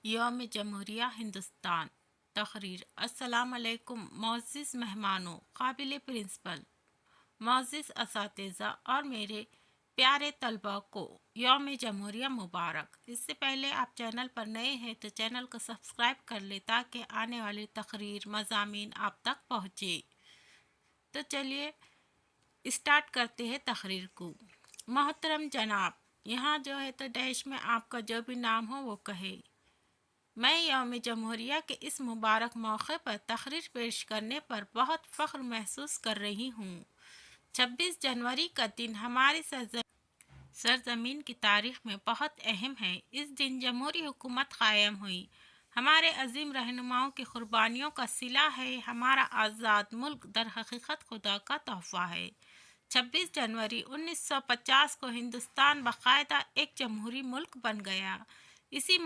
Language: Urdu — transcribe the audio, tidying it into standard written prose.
یوم جمہوریہ ہندوستان تقریر۔ السلام علیکم معزز مہمانوں، قابل پرنسپل، معزز اساتذہ اور میرے پیارے طلباء کو یوم جمہوریہ مبارک۔ اس سے پہلے آپ چینل پر نئے ہیں تو چینل کو سبسکرائب کر لیں تاکہ آنے والی تقریر مضامین آپ تک پہنچے۔ تو چلیے اسٹارٹ کرتے ہیں تقریر کو۔ محترم جناب، یہاں جو ہے تو ڈیش میں آپ کا جو بھی نام ہو وہ کہے۔ میں یوم جمہوریہ کے اس مبارک موقع پر تقریر پیش کرنے پر بہت فخر محسوس کر رہی ہوں۔ 26 جنوری کا دن ہماری سرزمین کی تاریخ میں بہت اہم ہے۔ اس دن جمہوری حکومت قائم ہوئی۔ ہمارے عظیم رہنماؤں کی قربانیوں کا صلہ ہے۔ ہمارا آزاد ملک در حقیقت خدا کا تحفہ ہے۔ 26 جنوری 1950 کو ہندوستان باقاعدہ ایک جمہوری ملک بن گیا۔ اسی